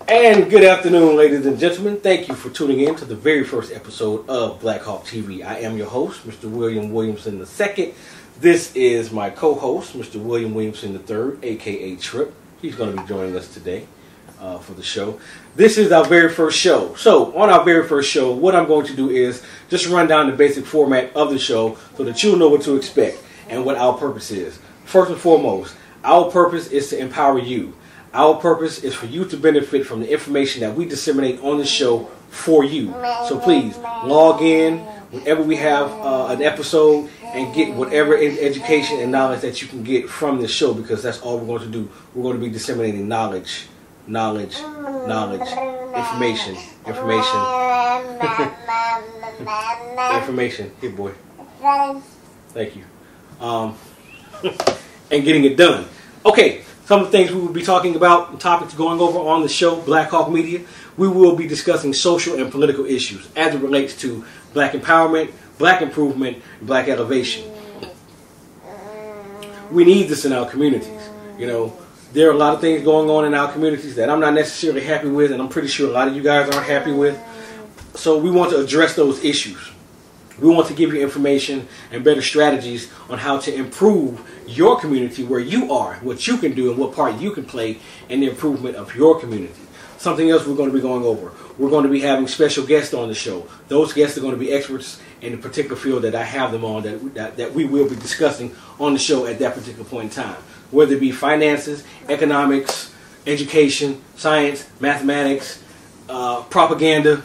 And good afternoon, ladies and gentlemen. Thank you for tuning in to the very first episode of Blak Hawk TV. I am your host, Mr. Williamson II. This is my co-host, Mr. Williamson III, aka Trip. He's going to be joining us today for the show. This is our very first show. So, on our very first show, what I'm going to do is just run down the basic format of the show so that you'll know what to expect and what our purpose is. First and foremost, our purpose is to empower you. Our purpose is for you to benefit from the information that we disseminate on the show for you. So please log in whenever we have an episode and get whatever education and knowledge that you can get from this show, because that's all we're going to do. We're going to be disseminating knowledge, information. Information. Here, boy. Thank you. And getting it done. Okay. Some of the things we will be talking about, topics going over on the show, Blak Hawk Media. We will be discussing social and political issues as it relates to black empowerment, black improvement, and black elevation. We need this in our communities. You know, there are a lot of things going on in our communities that I'm not necessarily happy with, and I'm pretty sure a lot of you guys aren't happy with. So we want to address those issues. We want to give you information and better strategies on how to improve your community where you are, what you can do, and what part you can play in the improvement of your community. Something else we're going to be going over. We're going to be having special guests on the show. Those guests are going to be experts in the particular field that I have them on, that we will be discussing on the show at that particular point in time. Whether it be finances, economics, education, science, mathematics, propaganda,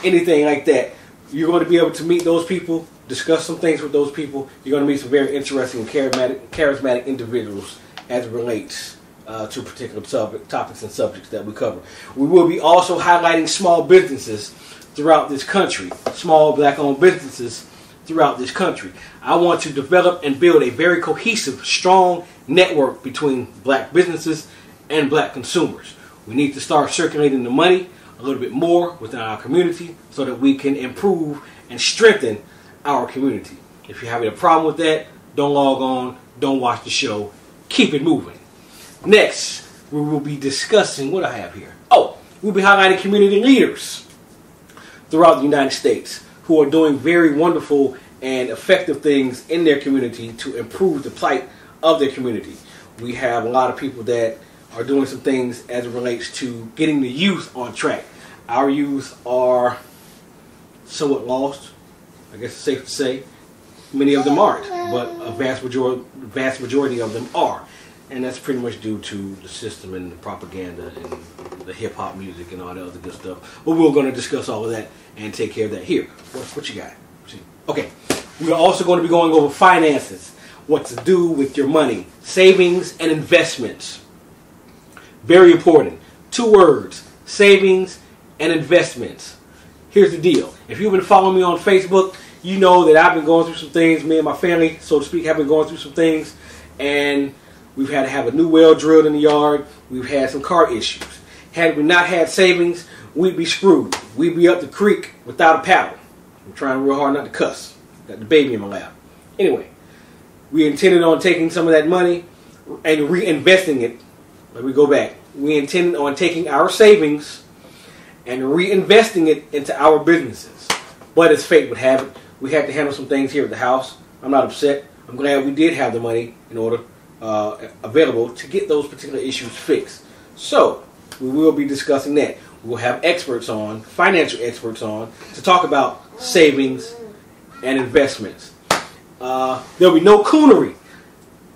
anything like that. You're going to be able to meet those people, discuss some things with those people. You're going to meet some very interesting and charismatic individuals as it relates to particular topics and subjects that we cover. We will be also highlighting small businesses throughout this country, small black-owned businesses throughout this country. I want to develop and build a very cohesive, strong network between black businesses and black consumers. We need to start circulating the money a little bit more within our community so that we can improve and strengthen our community. If you're having a problem with that, don't log on, don't watch the show, keep it moving. Next, we will be discussing what I have here. We'll be highlighting community leaders throughout the United States who are doing very wonderful and effective things in their community to improve the plight of their community. We have a lot of people that are doing some things as it relates to getting the youth on track. Our youth are somewhat lost, I guess it's safe to say. Many of them aren't, but a vast majority of them are. And that's pretty much due to the system and the propaganda and the hip-hop music and all that other good stuff. But we're going to discuss all of that and take care of that here. What you got? Okay, we're also going to be going over finances, what to do with your money, savings and investments. Very important. 2 words, savings and investments. Here's the deal. If you've been following me on Facebook, you know that I've been going through some things. Me and my family, so to speak, have been going through some things. And we've had to have a new well drilled in the yard. We've had some car issues. Had we not had savings, we'd be screwed. We'd be up the creek without a paddle. I'm trying real hard not to cuss. Got the baby in my lap. Anyway, we intended on taking some of that money and reinvesting it. Let me go back. We intended on taking our savings and reinvesting it into our businesses. But as fate would have it, we had to handle some things here at the house. I'm not upset. I'm glad we did have the money in order available to get those particular issues fixed. So we will be discussing that. We'll have experts on, financial experts on, to talk about savings and investments. There'll be no coonery.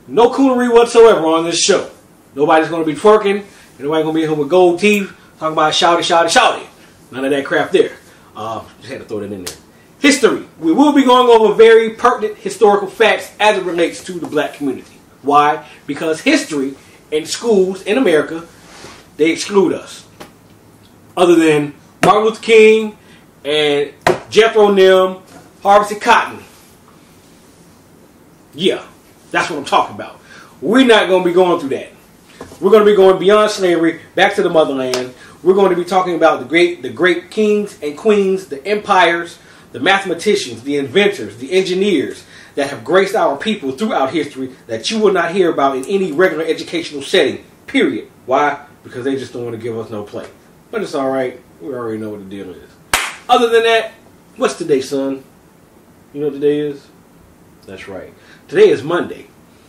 No coonery whatsoever on this show. Nobody's going to be twerking. Nobody's going to be here with gold teeth talking about shouty. None of that crap there. Just had to throw that in there. History. We will be going over very pertinent historical facts as it relates to the black community. Why? Because history in schools in America, they exclude us. Other than Martin Luther King and Jethro Nim harvested cotton. Yeah, that's what I'm talking about. We're not going to be going through that. We're going to be going beyond slavery, back to the motherland. We're going to be talking about the great kings and queens, the empires, the mathematicians, the inventors, the engineers that have graced our people throughout history that you will not hear about in any regular educational setting, period. Why? Because they just don't want to give us no play. But it's alright. We already know what the deal is. Other than that, what's today, son? You know what today is? That's right. Today is Monday.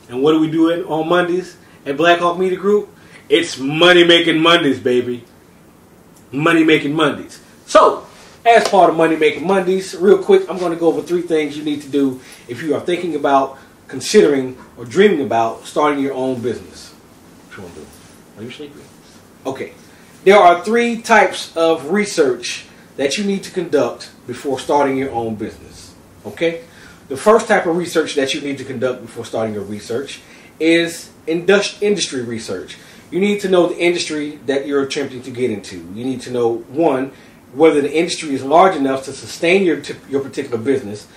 And what do we do on Mondays at Blak Hawk Media Group? It's Money Making Mondays, baby. Money Making Mondays. So, as part of Money Making Mondays, real quick, I'm going to go over 3 things you need to do if you are thinking about, considering, or dreaming about starting your own business. What you want to do? Are you sleepy? Okay. There are 3 types of research that you need to conduct before starting your own business. Okay? The first type of research that you need to conduct before starting your research is industry research. You need to know the industry that you're attempting to get into. You need to know, 1, whether the industry is large enough to sustain your particular business,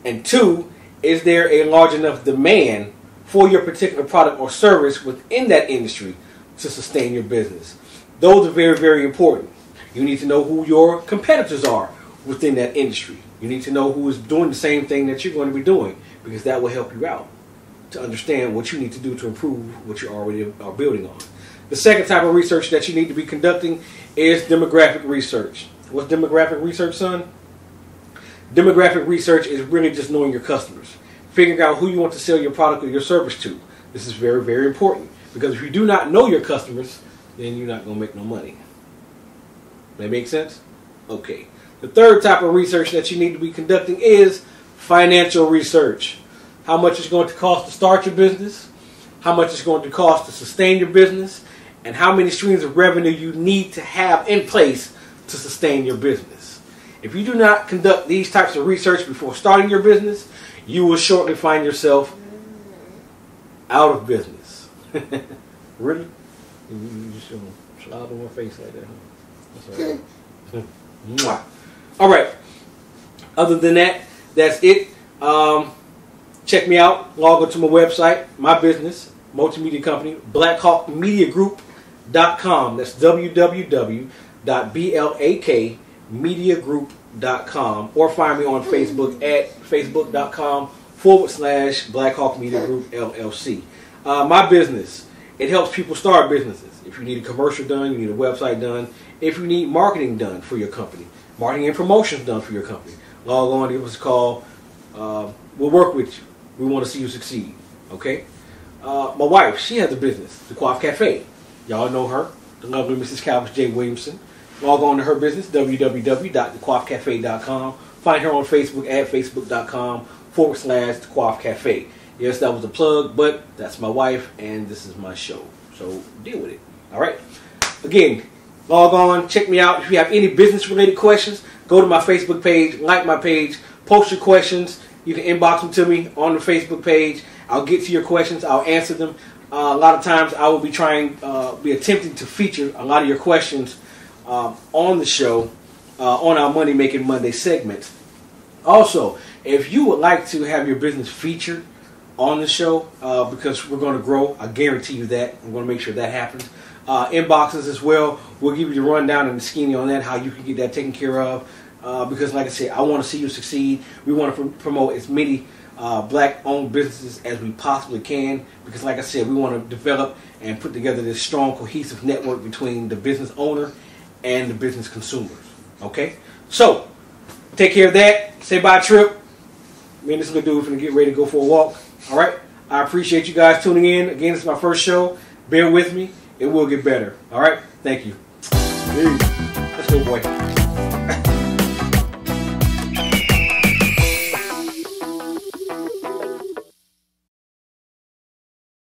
and 2, is there a large enough demand for your particular product or service within that industry to sustain your business. Those are very, very important. You need to know who your competitors are within that industry. You need to know who is doing the same thing that you're going to be doing, because that will help you out to understand what you need to do to improve what you already are building on. The second type of research that you need to be conducting is demographic research. What's demographic research, son? Demographic research is really just knowing your customers, figuring out who you want to sell your product or your service to. This is very, very important, because if you do not know your customers, then you're not going to make no money. That make sense? Okay. The third type of research that you need to be conducting is financial research. How much it's going to cost to start your business, how much it's going to cost to sustain your business, and how many streams of revenue you need to have in place to sustain your business. If you do not conduct these types of research before starting your business, you will shortly find yourself out of business. Really? You just slide on my face like that, huh? That's all right. All right. Other than that, that's it. Check me out. Log on to my website, my business, multimedia company, BlakhawkMediaGroup.com. That's www.blakmediagroup.com, or find me on Facebook at facebook.com/Blak Hawk Media Group LLC. My business, it helps people start businesses. If you need a commercial done, you need a website done, if you need marketing done for your company, marketing and promotions done for your company, log on, give us a call. We'll work with you. We want to see you succeed. Okay? My wife, she has a business, the Coif Cafe. Y'all know her, the lovely Mrs. Calvin J. Williamson. Log on to her business, www.thecoifcafe.com. Find her on Facebook at facebook.com/thecoifcafe. Yes, that was a plug, but that's my wife, and this is my show. So deal with it. All right? Again, log on, check me out. If you have any business-related questions, go to my Facebook page, like my page, post your questions. You can inbox them to me on the Facebook page. I'll get to your questions. I'll answer them. A lot of times I will be attempting to feature a lot of your questions on the show, on our Money Making Monday segment. Also, if you would like to have your business featured on the show, because we're going to grow, I guarantee you that. I'm going to make sure that happens. Inboxes as well. We'll give you the rundown and the skinny on that, how you can get that taken care of. Because like I said, I want to see you succeed. We want to promote as many black-owned businesses as we possibly can. Because like I said, we want to develop and put together this strong, cohesive network between the business owner and the business consumers. Okay? So, take care of that. Say bye, Trip. Me and this little dude finna get ready to go for a walk. Alright? I appreciate you guys tuning in. Again, this is my first show. Bear with me. It will get better. Alright? Thank you. Peace. Let's go, boy.